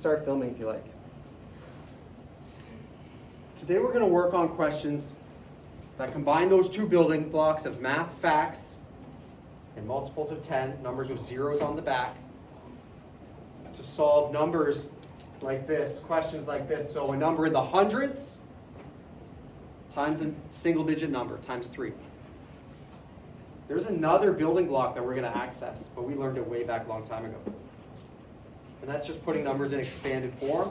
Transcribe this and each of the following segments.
Start filming if you like. Today we're going to work on questions that combine those two building blocks of math facts and multiples of 10, numbers with zeros on the back, to solve numbers like this, questions like this. So a number in the hundreds times a single digit number times 3. There's another building block that we're going to access, but we learned it way back a long time ago. And that's just putting numbers in expanded form,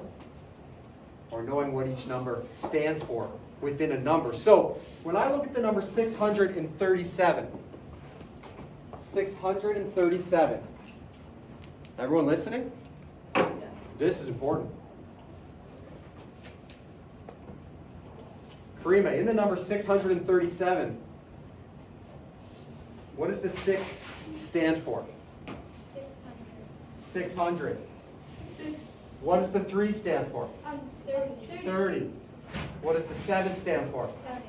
or knowing what each number stands for within a number. So when I look at the number 637, 637, everyone listening? This is important. Karima, in the number 637, what does the 6 stand for? 600. 6. What does the 3 stand for? 30. 30. What does the 7 stand for? 7.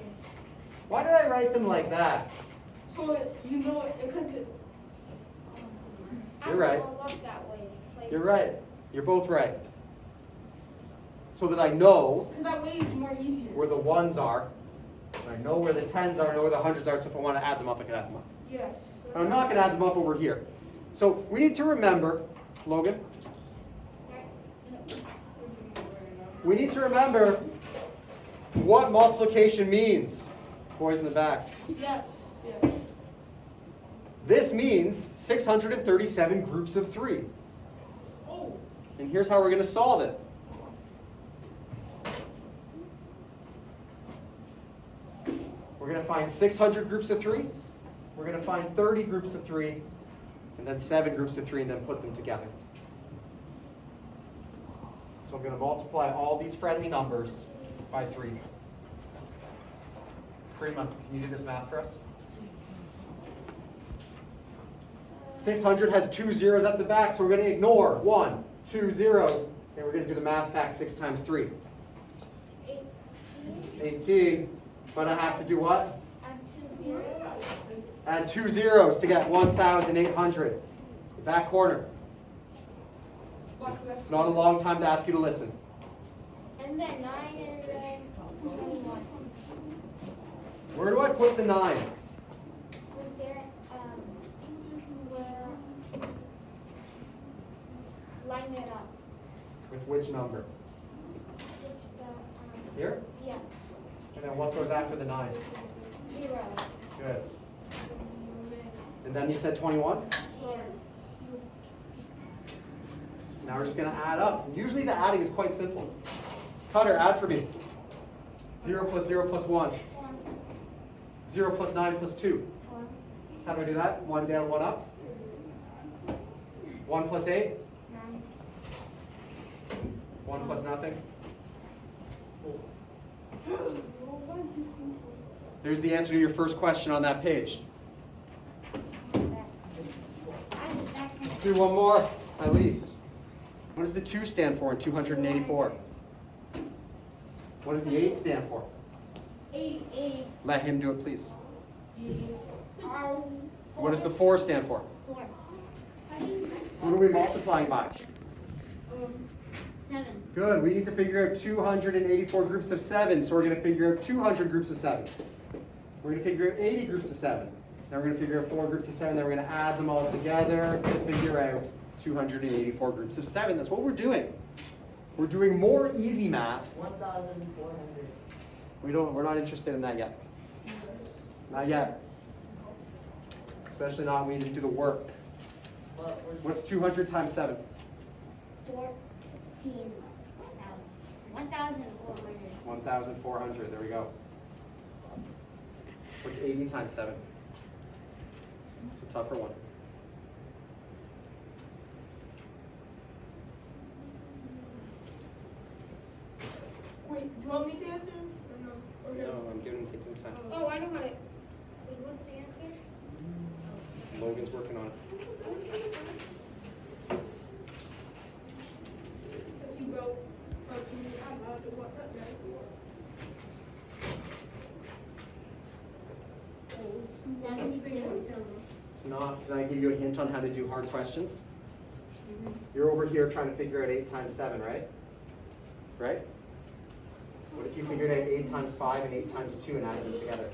Why did I write them like that? So you know it could. You're right. That way. You're right. You're both right. So that I know Because that way it's more easier. where the 1s are, I know where the 10s are, I know where the 100s are, so if I want to add them up, I can add them up. Yes. But I'm not going to add them up over here. So we need to remember, Logan, we need to remember what multiplication means. Boys in the back. Yes. Yes. This means 637 groups of 3. Oh. And here's how we're going to solve it. We're going to find 600 groups of 3. We're going to find 30 groups of 3. And then 7 groups of 3 and then put them together. So I'm going to multiply all these friendly numbers by 3. Karima, can you do this math for us? 600 has 2 zeros at the back, so we're going to ignore 1, 2 zeros, and we're going to do the math fact 6 times 3. 18. But I have to do what? Add 2 zeros to get 1,800. The back corner. It's not a long time to ask you to listen. And then 9 and then 21. Where do I put the 9? Was there, where, line it up. With which number? Which the, Here? yeah, And then what goes after the 9? 0. Good. And then you said 21? Here. Now we're just going to add up. Usually the adding is quite simple. Cutter, add for me. 0 plus 0 plus 1. 1, 0 plus 9 plus 2. 1, How do I do that? 1 down, 1 up. 1 plus 8. 9, 1 plus nothing. There's the answer to your first question on that page. Let's do one more, at least. What does the 2 stand for in 284? What does the 8 stand for? 80, Let him do it, please. 4, What does the 4 stand for? 4, What are we multiplying by? 7, Good. We need to figure out 284 groups of 7, so we're going to figure out 200 groups of 7. We're going to figure out 80 groups of 7. Then we're going to figure out 4 groups of 7. Then we're going to add them all together to figure out 284 groups of 7. That's what we're doing. We're doing more easy math. 1,400. We're not interested in that yet. Not yet. Especially not when we need to do the work. What's 200 times 7? 14, 1,400. 1,400. There we go. What's 80 times 7? It's a tougher one. Wait, do you want me to answer? Or no? Okay. No, I'm giving him time. Oh, I know how to. Wait, what's the answer? Logan's working on it. If you wrote, can you add out the what that right? 72. It's not. Can I give you a hint on how to do hard questions? You're over here trying to figure out 8 times 7, right? Right? What if you figured out 8 times 5 and 8 times 2 and added them together?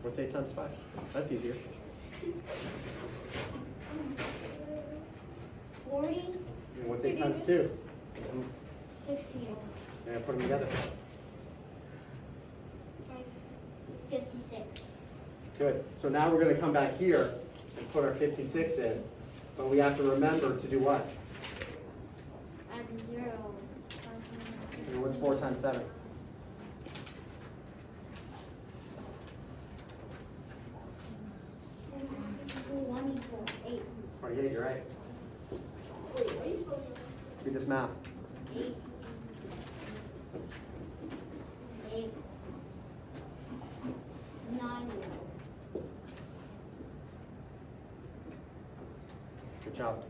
What's 8 times 5? That's easier. 40, And what's 8 times 2? 16, And I put them together. 56. Good. So now we're going to come back here and put our 56 in. But we have to remember to do what? Add 0. And what's 4 times 7? 1 equals 8. 28, you're right. Wait, what are you supposed to? Do this math. 8. 8. 9. Good job.